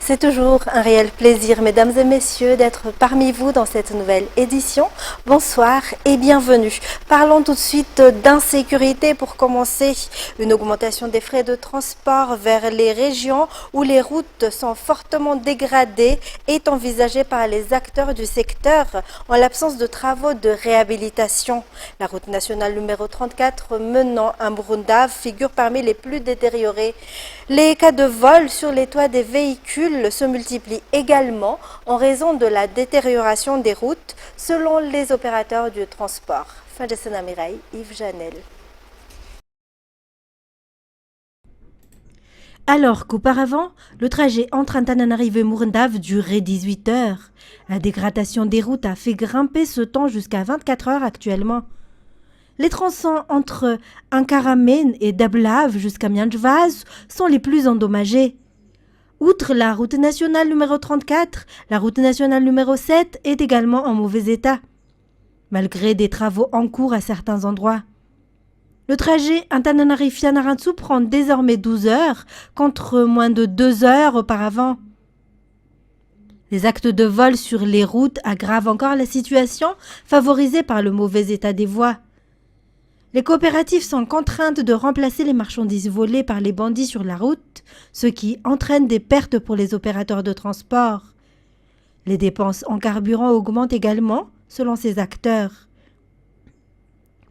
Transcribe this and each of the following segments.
C'est toujours un réel plaisir, mesdames et messieurs, d'être parmi vous dans cette nouvelle édition. Bonsoir et bienvenue. Parlons tout de suite d'insécurité pour commencer. Une augmentation des frais de transport vers les régions où les routes sont fortement dégradées est envisagée par les acteurs du secteur en l'absence de travaux de réhabilitation. La route nationale numéro 34 menant à Murundave figure parmi les plus détériorées. Les cas de vol sur les toits des véhicules se multiplient également en raison de la détérioration des routes selon les opérateurs du transport. Fadjasana Mirai, Yves Janel. Alors qu'auparavant, le trajet entre Antananarivo et Murundave durait 18 heures. La dégradation des routes a fait grimper ce temps jusqu'à 24 heures actuellement. Les tronçons entre Ankaramen et Dablav jusqu'à Mianjvaz sont les plus endommagés. Outre la route nationale numéro 34, la route nationale numéro 7 est également en mauvais état, malgré des travaux en cours à certains endroits. Le trajet Antananarivo-Fianarantsoa prend désormais 12 heures, contre moins de 2 heures auparavant. Les actes de vol sur les routes aggravent encore la situation, favorisée par le mauvais état des voies. Les coopératives sont contraintes de remplacer les marchandises volées par les bandits sur la route, ce qui entraîne des pertes pour les opérateurs de transport. Les dépenses en carburant augmentent également, selon ces acteurs.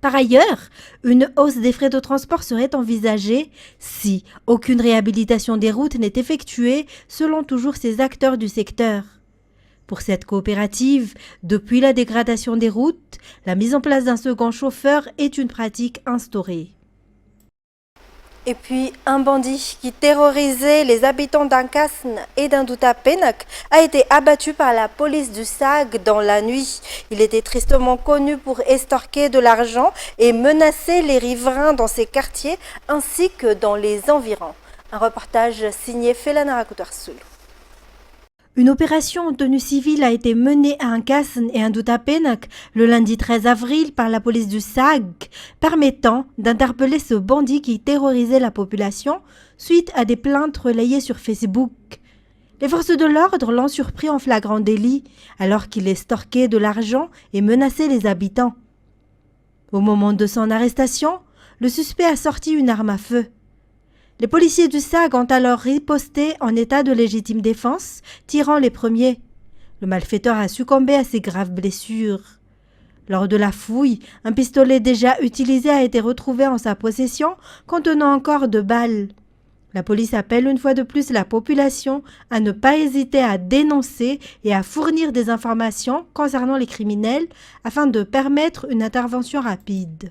Par ailleurs, une hausse des frais de transport serait envisagée si aucune réhabilitation des routes n'est effectuée, selon toujours ces acteurs du secteur. Pour cette coopérative, depuis la dégradation des routes, la mise en place d'un second chauffeur est une pratique instaurée. Et puis, un bandit qui terrorisait les habitants d'Ankasn et d'Indutapenak a été abattu par la police du SAG dans la nuit. Il était tristement connu pour estorquer de l'argent et menacer les riverains dans ses quartiers ainsi que dans les environs. Un reportage signé Felana Rakutarsul. Une opération en tenue civile a été menée à Ankasn et Indutapenak le lundi 13 avril par la police du SAG, permettant d'interpeller ce bandit qui terrorisait la population suite à des plaintes relayées sur Facebook. Les forces de l'ordre l'ont surpris en flagrant délit, alors qu'il estorquait de l'argent et menaçait les habitants. Au moment de son arrestation, le suspect a sorti une arme à feu. Les policiers du SAG ont alors riposté en état de légitime défense, tirant les premiers. Le malfaiteur a succombé à ses graves blessures. Lors de la fouille, un pistolet déjà utilisé a été retrouvé en sa possession, contenant encore 2 balles. La police appelle une fois de plus la population à ne pas hésiter à dénoncer et à fournir des informations concernant les criminels afin de permettre une intervention rapide.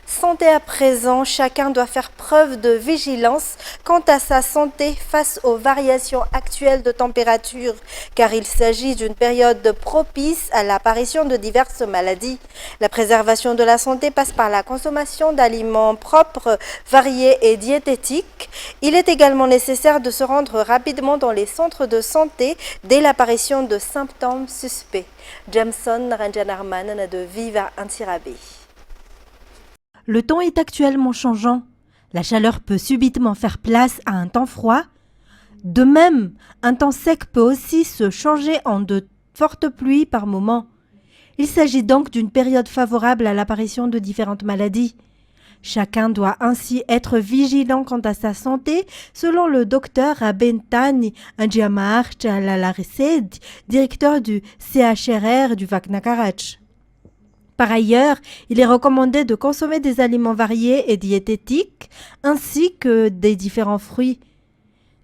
Santé à présent, chacun doit faire preuve de vigilance quant à sa santé face aux variations actuelles de température, car il s'agit d'une période propice à l'apparition de diverses maladies. La préservation de la santé passe par la consommation d'aliments propres, variés et diététiques. Il est également nécessaire de se rendre rapidement dans les centres de santé dès l'apparition de symptômes suspects. Jameson Ranjanarman de Viva Antirabe. Le temps est actuellement changeant. La chaleur peut subitement faire place à un temps froid. De même, un temps sec peut aussi se changer en de fortes pluies par moments. Il s'agit donc d'une période favorable à l'apparition de différentes maladies. Chacun doit ainsi être vigilant quant à sa santé, selon le docteur Abentani Anjiamar Chalalaresed, directeur du CHRR du Vaknakarach. Par ailleurs, il est recommandé de consommer des aliments variés et diététiques, ainsi que des différents fruits.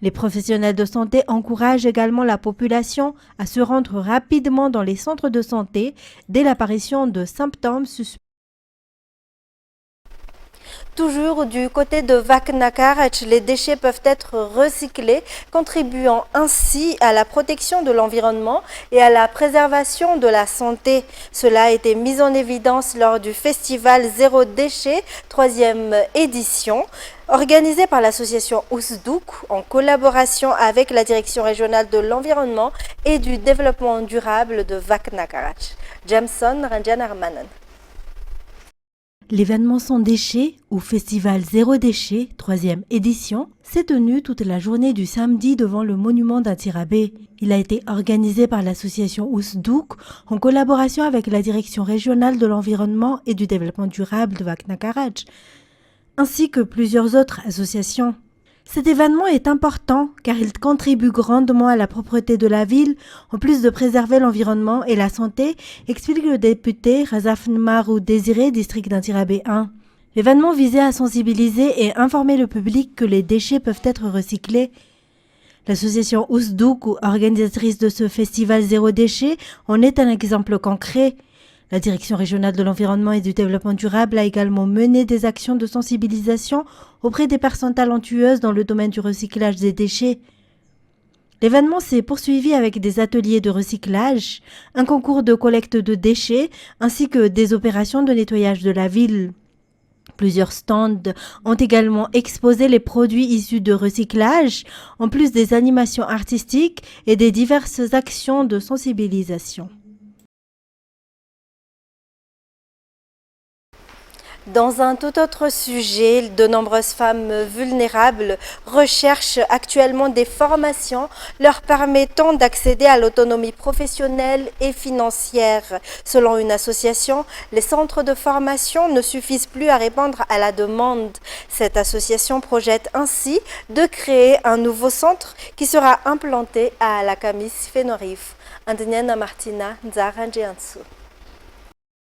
Les professionnels de santé encouragent également la population à se rendre rapidement dans les centres de santé dès l'apparition de symptômes suspects. Toujours du côté de Vaknakarach, les déchets peuvent être recyclés, contribuant ainsi à la protection de l'environnement et à la préservation de la santé. Cela a été mis en évidence lors du festival Zéro Déchet, 3e édition, organisé par l'association Ousdouk en collaboration avec la Direction régionale de l'environnement et du développement durable de Vaknakarach. Jameson Ranjanarmanan. L'événement Sans déchet ou Festival Zéro déchet, 3e édition, s'est tenu toute la journée du samedi devant le monument d'Antirabé. Il a été organisé par l'association Ousdouk en collaboration avec la direction régionale de l'environnement et du développement durable de Vakna Karaj, ainsi que plusieurs autres associations. Cet événement est important car il contribue grandement à la propreté de la ville, en plus de préserver l'environnement et la santé, explique le député Razaf Nmarou Désiré, district d'Antirabé 1. L'événement visait à sensibiliser et informer le public que les déchets peuvent être recyclés. L'association Ousdouk, organisatrice de ce festival Zéro déchet, en est un exemple concret. La direction régionale de l'environnement et du développement durable a également mené des actions de sensibilisation auprès des personnes talentueuses dans le domaine du recyclage des déchets. L'événement s'est poursuivi avec des ateliers de recyclage, un concours de collecte de déchets ainsi que des opérations de nettoyage de la ville. Plusieurs stands ont également exposé les produits issus de recyclage, en plus des animations artistiques et des diverses actions de sensibilisation. Dans un tout autre sujet, de nombreuses femmes vulnérables recherchent actuellement des formations leur permettant d'accéder à l'autonomie professionnelle et financière. Selon une association, les centres de formation ne suffisent plus à répondre à la demande. Cette association projette ainsi de créer un nouveau centre qui sera implanté à la Camis Fénorif. Andiniana Martina Nzaranjiansu.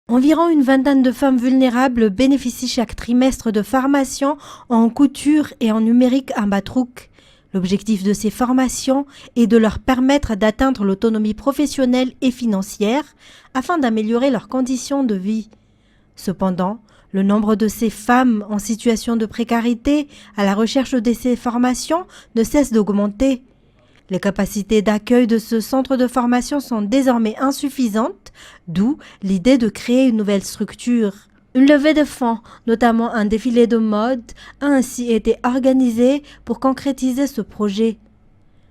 Environ une vingtaine de femmes vulnérables bénéficient chaque trimestre de formations en couture et en numérique à Batrouk. L'objectif de ces formations est de leur permettre d'atteindre l'autonomie professionnelle et financière afin d'améliorer leurs conditions de vie. Cependant, le nombre de ces femmes en situation de précarité à la recherche de ces formations ne cesse d'augmenter. Les capacités d'accueil de ce centre de formation sont désormais insuffisantes, d'où l'idée de créer une nouvelle structure. Une levée de fonds, notamment un défilé de mode, a ainsi été organisé pour concrétiser ce projet.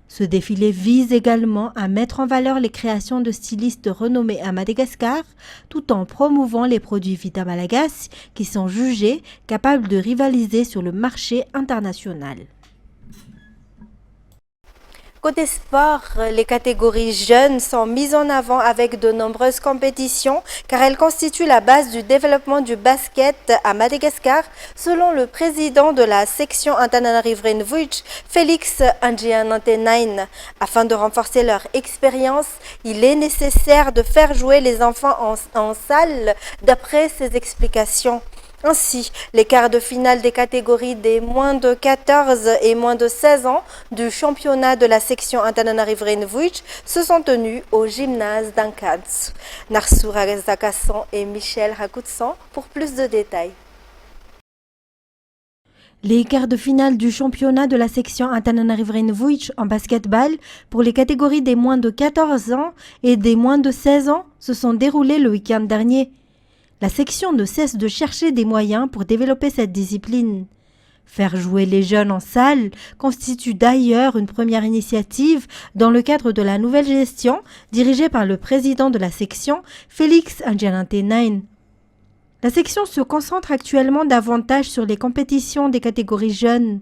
Ce défilé vise également à mettre en valeur les créations de stylistes renommés à Madagascar, tout en promouvant les produits Vita Malagasy qui sont jugés capables de rivaliser sur le marché international. Côté sport, les catégories jeunes sont mises en avant avec de nombreuses compétitions car elles constituent la base du développement du basket à Madagascar, selon le président de la section Antananarivo-Vuj, Félix Andjianantenain. Afin de renforcer leur expérience, il est nécessaire de faire jouer les enfants en salle, d'après ses explications. Ainsi, les quarts de finale des catégories des moins de 14 et moins de 16 ans du championnat de la section Antananarivo-Vuj se sont tenus au gymnase d'Ankats. Narsou Razakassan et Michel Rakoutsan pour plus de détails. Les quarts de finale du championnat de la section Antananarivo-Vuj en basketball pour les catégories des moins de 14 ans et des moins de 16 ans se sont déroulés le week-end dernier. La section ne cesse de chercher des moyens pour développer cette discipline. Faire jouer les jeunes en salle constitue d'ailleurs une première initiative dans le cadre de la nouvelle gestion dirigée par le président de la section, Félix Andjianantenain. La section se concentre actuellement davantage sur les compétitions des catégories jeunes.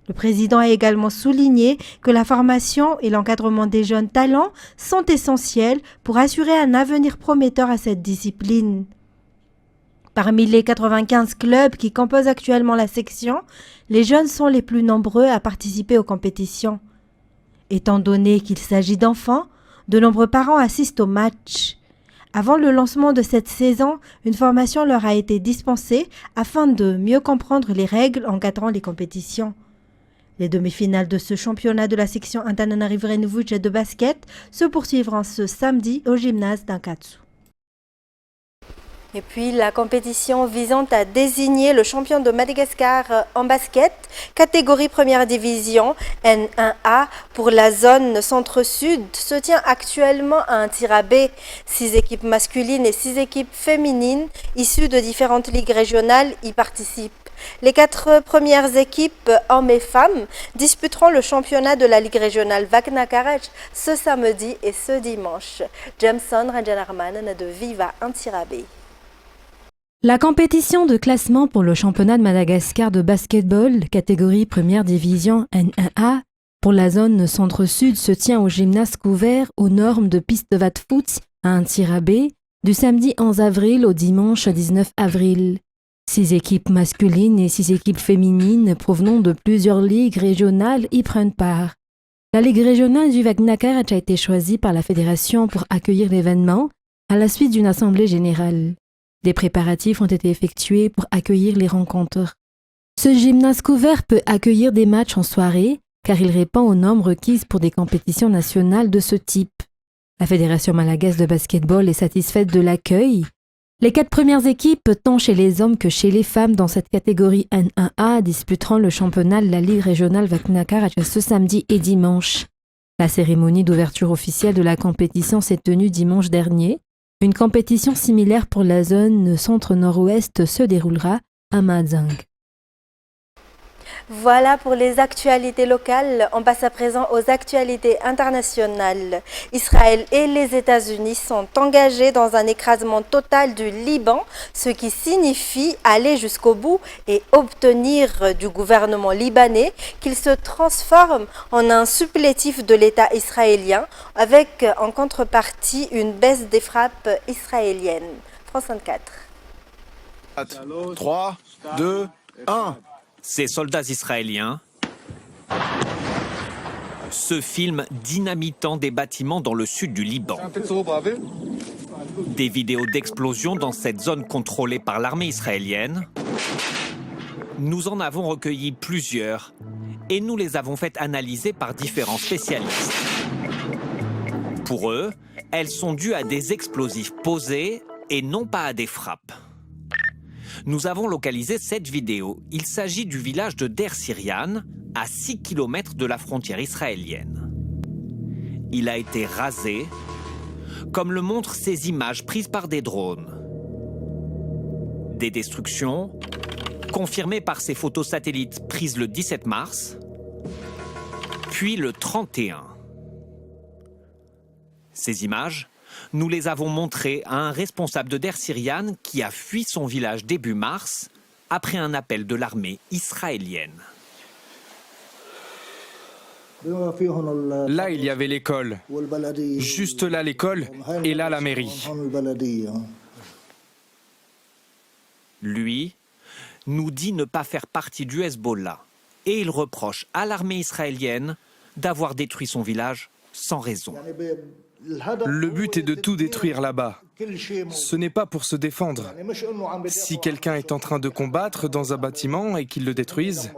Le président a également souligné que la formation et l'encadrement des jeunes talents sont essentiels pour assurer un avenir prometteur à cette discipline. Parmi les 95 clubs qui composent actuellement la section, les jeunes sont les plus nombreux à participer aux compétitions. Étant donné qu'il s'agit d'enfants, de nombreux parents assistent aux matchs. Avant le lancement de cette saison, une formation leur a été dispensée afin de mieux comprendre les règles encadrant les compétitions. Les demi-finales de ce championnat de la section Antananarivo-Vuj de basket se poursuivront ce samedi au gymnase d'Ankatsu. Et puis la compétition visant à désigner le champion de Madagascar en basket, catégorie première division N1A pour la zone centre-sud, se tient actuellement à Antirabé. 6 équipes masculines et 6 équipes féminines issues de différentes ligues régionales y participent. Les 4 premières équipes, hommes et femmes, disputeront le championnat de la Ligue régionale Vakna Karaj ce samedi et ce dimanche. Jameson Ranjanarman de Viva Antirabé. La compétition de classement pour le championnat de Madagascar de basketball, catégorie première division N1A, pour la zone centre-sud se tient au gymnase couvert aux normes de piste de Vatfoot à Antsirabe, du samedi 11 avril au dimanche 19 avril. 6 équipes masculines et 6 équipes féminines provenant de plusieurs ligues régionales y prennent part. La Ligue régionale du Vaknaker a été choisie par la fédération pour accueillir l'événement à la suite d'une assemblée générale. Des préparatifs ont été effectués pour accueillir les rencontres. Ce gymnase couvert peut accueillir des matchs en soirée car il répond aux normes requises pour des compétitions nationales de ce type. La Fédération malagaise de basketball est satisfaite de l'accueil. Les 4 premières équipes, tant chez les hommes que chez les femmes dans cette catégorie N1A, disputeront le championnat de la Ligue régionale Vaknaker ce samedi et dimanche. La cérémonie d'ouverture officielle de la compétition s'est tenue dimanche dernier. Une compétition similaire pour la zone centre-nord-ouest se déroulera à Madzang. Voilà pour les actualités locales. On passe à présent aux actualités internationales. Israël et les États-Unis sont engagés dans un écrasement total du Liban, ce qui signifie aller jusqu'au bout et obtenir du gouvernement libanais qu'il se transforme en un supplétif de l'État israélien, avec en contrepartie une baisse des frappes israéliennes. France 24. 3, 2, 1. Ces soldats israéliens se filment dynamitant des bâtiments dans le sud du Liban. Des vidéos d'explosions dans cette zone contrôlée par l'armée israélienne. Nous en avons recueilli plusieurs et nous les avons faites analyser par différents spécialistes. Pour eux, elles sont dues à des explosifs posés et non pas à des frappes. Nous avons localisé cette vidéo. Il s'agit du village de Der Syrian, à 6 km de la frontière israélienne. Il a été rasé, comme le montrent ces images prises par des drones. Des destructions confirmées par ces photos satellites prises le 17 mars, puis le 31. Ces images, nous les avons montrées à un responsable de Der Syrian qui a fui son village début mars après un appel de l'armée israélienne. Là, il y avait l'école. Juste là, l'école, et là, la mairie. Lui nous dit ne pas faire partie du Hezbollah et il reproche à l'armée israélienne d'avoir détruit son village sans raison. Le but est de tout détruire là-bas. Ce n'est pas pour se défendre. Si quelqu'un est en train de combattre dans un bâtiment et qu'ils le détruisent,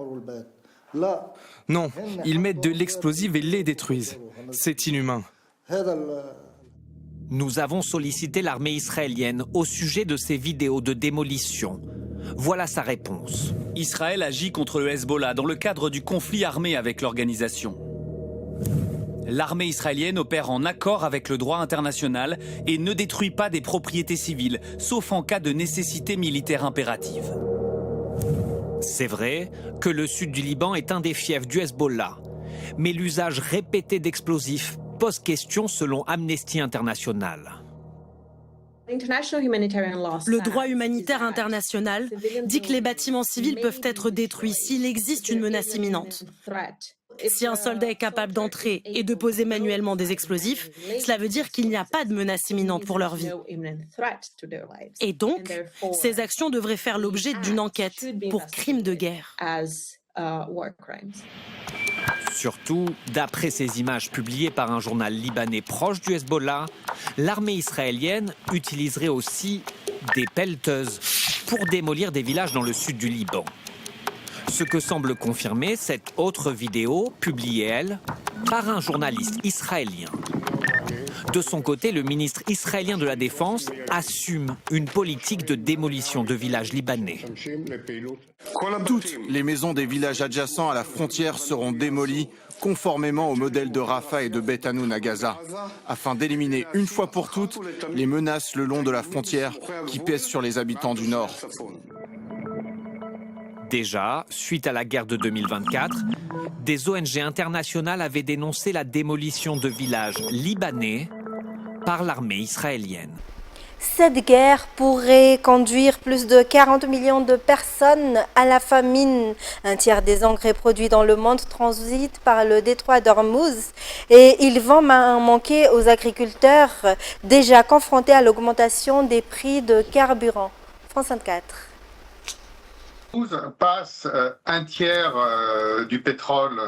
non, ils mettent de l'explosif et les détruisent. C'est inhumain. Nous avons sollicité l'armée israélienne au sujet de ces vidéos de démolition. Voilà sa réponse. Israël agit contre le Hezbollah dans le cadre du conflit armé avec l'organisation. L'armée israélienne opère en accord avec le droit international et ne détruit pas des propriétés civiles, sauf en cas de nécessité militaire impérative. C'est vrai que le sud du Liban est un des fiefs du Hezbollah, mais l'usage répété d'explosifs pose question selon Amnesty International. Le droit humanitaire international dit que les bâtiments civils peuvent être détruits s'il existe une menace imminente. Si un soldat est capable d'entrer et de poser manuellement des explosifs, cela veut dire qu'il n'y a pas de menace imminente pour leur vie. Et donc, ces actions devraient faire l'objet d'une enquête pour crimes de guerre. Surtout, d'après ces images publiées par un journal libanais proche du Hezbollah, l'armée israélienne utiliserait aussi des pelleteuses pour démolir des villages dans le sud du Liban. Ce que semble confirmer cette autre vidéo, publiée, elle, par un journaliste israélien. De son côté, le ministre israélien de la Défense assume une politique de démolition de villages libanais. Toutes les maisons des villages adjacents à la frontière seront démolies conformément au modèle de Rafah et de Beth Hanoun à Gaza, afin d'éliminer une fois pour toutes les menaces le long de la frontière qui pèsent sur les habitants du Nord. Déjà, suite à la guerre de 2024, des ONG internationales avaient dénoncé la démolition de villages libanais par l'armée israélienne. Cette guerre pourrait conduire plus de 40 millions de personnes à la famine. Un tiers des engrais produits dans le monde transitent par le détroit d'Ormuz et ils vont manquer aux agriculteurs déjà confrontés à l'augmentation des prix de carburant. France 24. Passe un tiers du pétrole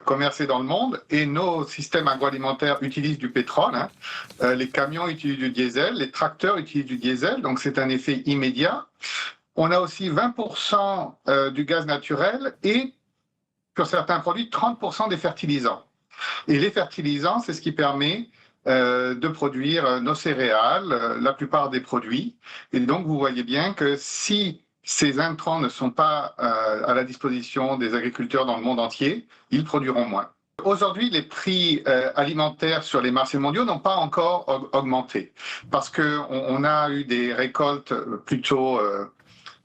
commercé dans le monde et nos systèmes agroalimentaires utilisent du pétrole. Les camions utilisent du diesel, les tracteurs utilisent du diesel, donc c'est un effet immédiat. On a aussi 20% du gaz naturel et, sur certains produits, 30% des fertilisants. Et les fertilisants, c'est ce qui permet de produire nos céréales, la plupart des produits. Et donc, vous voyez bien que si ces intrants ne sont pas à la disposition des agriculteurs dans le monde entier, ils produiront moins. Aujourd'hui, les prix alimentaires sur les marchés mondiaux n'ont pas encore augmenté parce qu'on a eu des récoltes plutôt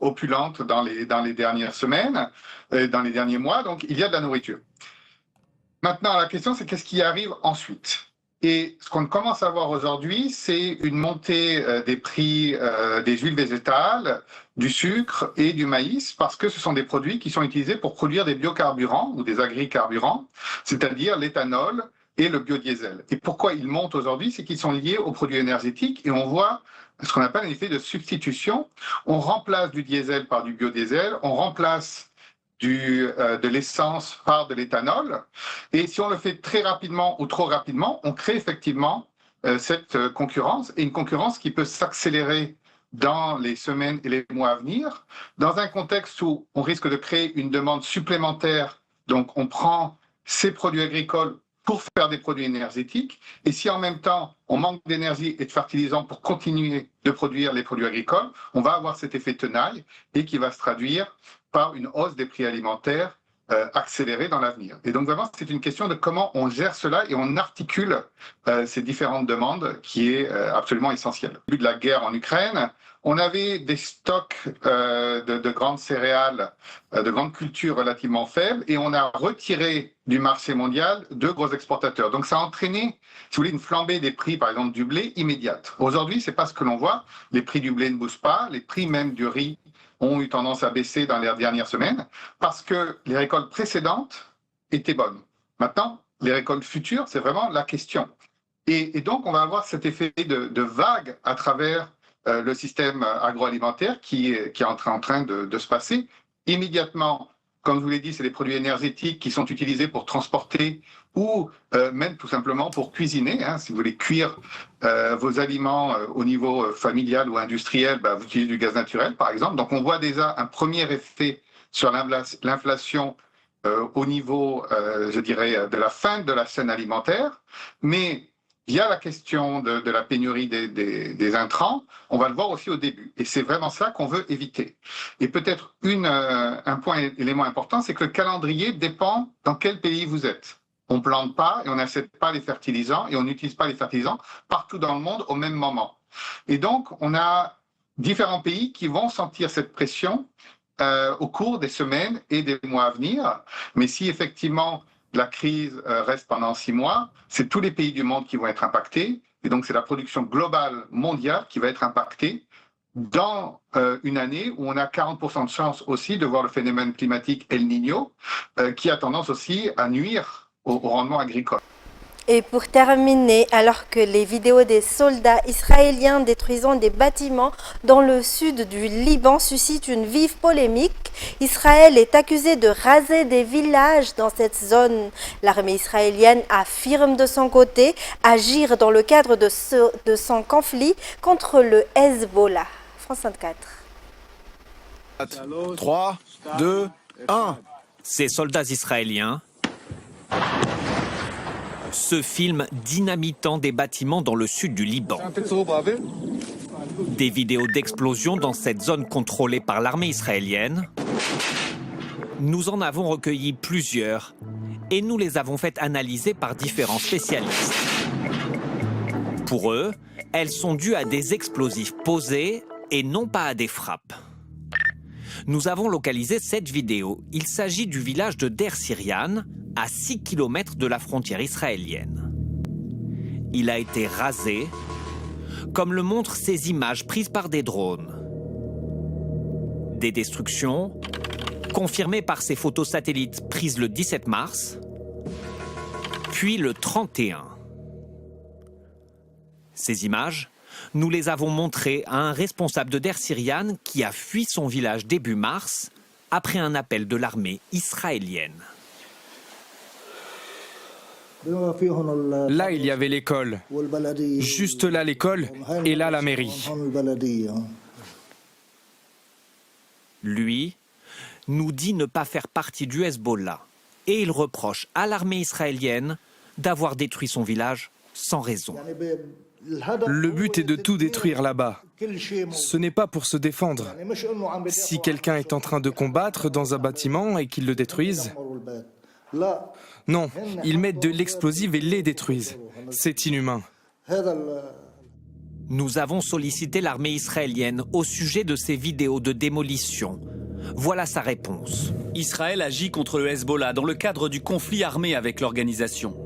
opulentes dans les dernières semaines, dans les derniers mois, donc il y a de la nourriture. Maintenant, la question, c'est qu'est-ce qui arrive ensuite ? Et ce qu'on commence à voir aujourd'hui, c'est une montée des prix des huiles végétales, du sucre et du maïs, parce que ce sont des produits qui sont utilisés pour produire des biocarburants ou des agricarburants, c'est-à-dire l'éthanol et le biodiesel. Et pourquoi ils montent aujourd'hui, c'est qu'ils sont liés aux produits énergétiques et on voit ce qu'on appelle un effet de substitution. On remplace du diesel par du biodiesel, on remplace de l'essence par de l'éthanol. Et si on le fait très rapidement ou trop rapidement, on crée effectivement cette concurrence, et une concurrence qui peut s'accélérer dans les semaines et les mois à venir, dans un contexte où on risque de créer une demande supplémentaire. Donc on prend ces produits agricoles pour faire des produits énergétiques, et si en même temps on manque d'énergie et de fertilisants pour continuer de produire les produits agricoles, on va avoir cet effet tenaille et qui va se traduire par une hausse des prix alimentaires accélérée dans l'avenir. Et donc vraiment, c'est une question de comment on gère cela et on articule ces différentes demandes qui est absolument essentielle. Au début de la guerre en Ukraine, on avait des stocks de grandes céréales, de grandes cultures relativement faibles, et on a retiré du marché mondial de gros exportateurs. Donc ça a entraîné, si vous voulez, une flambée des prix, par exemple du blé, immédiate. Aujourd'hui, c'est pas ce que l'on voit. Les prix du blé ne bougent pas, les prix même du riz ont eu tendance à baisser dans les dernières semaines parce que les récoltes précédentes étaient bonnes. Maintenant, les récoltes futures, c'est vraiment la question. Et donc, on va avoir cet effet de vague à travers le système agroalimentaire qui est en train de se passer. Immédiatement, comme je vous l'ai dit, c'est des produits énergétiques qui sont utilisés pour transporter ou même tout simplement pour cuisiner. Si vous voulez cuire vos aliments au niveau familial ou industriel, vous utilisez du gaz naturel, par exemple. Donc, on voit déjà un premier effet sur l'inflation au niveau, je dirais, de la fin de la chaîne alimentaire. Mais il y a la question de la pénurie des intrants, on va le voir aussi au début. Et c'est vraiment ça qu'on veut éviter. Et peut-être un élément important, c'est que le calendrier dépend dans quel pays vous êtes. On ne plante pas et on n'achète pas les fertilisants et on n'utilise pas les fertilisants partout dans le monde au même moment. Et donc, on a différents pays qui vont sentir cette pression au cours des semaines et des mois à venir. Mais si effectivement la crise reste pendant 6 mois, c'est tous les pays du monde qui vont être impactés. Et donc, c'est la production globale mondiale qui va être impactée dans une année où on a 40% de chance aussi de voir le phénomène climatique El Niño qui a tendance aussi à nuire au rendement agricole. Et pour terminer, alors que les vidéos des soldats israéliens détruisant des bâtiments dans le sud du Liban suscitent une vive polémique, Israël est accusé de raser des villages dans cette zone. L'armée israélienne affirme de son côté agir dans le cadre de son conflit contre le Hezbollah. France 24. 3, 2, 1. Ces soldats israéliens se filment dynamitant des bâtiments dans le sud du Liban. Des vidéos d'explosions dans cette zone contrôlée par l'armée israélienne. Nous en avons recueilli plusieurs et nous les avons faites analyser par différents spécialistes. Pour eux, elles sont dues à des explosifs posés et non pas à des frappes. Nous avons localisé cette vidéo. Il s'agit du village de Der Syrian, à 6 km de la frontière israélienne. Il a été rasé, comme le montrent ces images prises par des drones. Des destructions confirmées par ces photos satellites prises le 17 mars, puis le 31. Ces images, nous les avons montrées à un responsable de Der Syriane qui a fui son village début mars après un appel de l'armée israélienne. Là, il y avait l'école. Juste là, l'école, et là, la mairie. Lui nous dit ne pas faire partie du Hezbollah et il reproche à l'armée israélienne d'avoir détruit son village sans raison. Le but est de tout détruire là-bas. Ce n'est pas pour se défendre. Si quelqu'un est en train de combattre dans un bâtiment et qu'ils le détruisent, non, ils mettent de l'explosif et les détruisent. C'est inhumain. Nous avons sollicité l'armée israélienne au sujet de ces vidéos de démolition. Voilà sa réponse. Israël agit contre le Hezbollah dans le cadre du conflit armé avec l'organisation.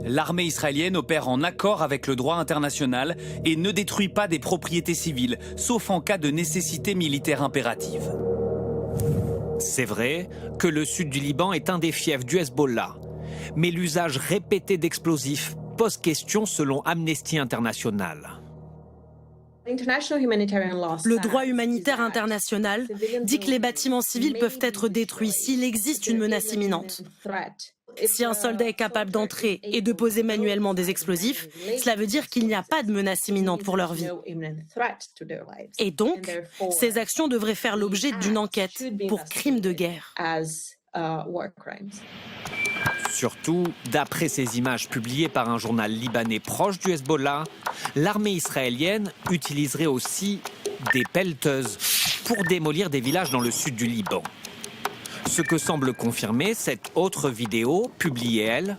L'armée israélienne opère en accord avec le droit international et ne détruit pas des propriétés civiles, sauf en cas de nécessité militaire impérative. C'est vrai que le sud du Liban est un des fiefs du Hezbollah, mais l'usage répété d'explosifs pose question selon Amnesty International. Le droit humanitaire international dit que les bâtiments civils peuvent être détruits s'il existe une menace imminente. Si un soldat est capable d'entrer et de poser manuellement des explosifs, cela veut dire qu'il n'y a pas de menace imminente pour leur vie. Et donc, ces actions devraient faire l'objet d'une enquête pour crimes de guerre. Surtout, d'après ces images publiées par un journal libanais proche du Hezbollah, l'armée israélienne utiliserait aussi des pelleteuses pour démolir des villages dans le sud du Liban. Ce que semble confirmer cette autre vidéo, publiée, elle,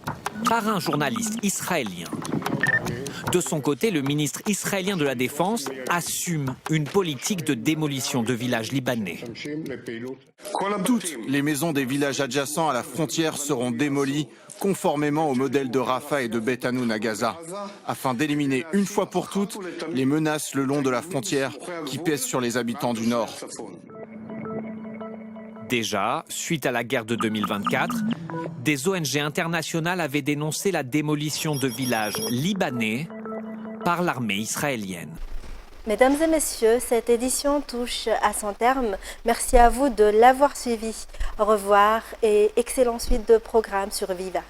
par un journaliste israélien. De son côté, le ministre israélien de la Défense assume une politique de démolition de villages libanais. Toutes les maisons des villages adjacents à la frontière seront démolies conformément au modèle de Rafah et de Beit Hanoun à Gaza, afin d'éliminer une fois pour toutes les menaces le long de la frontière qui pèsent sur les habitants du Nord. Déjà, suite à la guerre de 2024, des ONG internationales avaient dénoncé la démolition de villages libanais par l'armée israélienne. Mesdames et messieurs, cette édition touche à son terme. Merci à vous de l'avoir suivi. Au revoir et excellente suite de programmes sur Viva.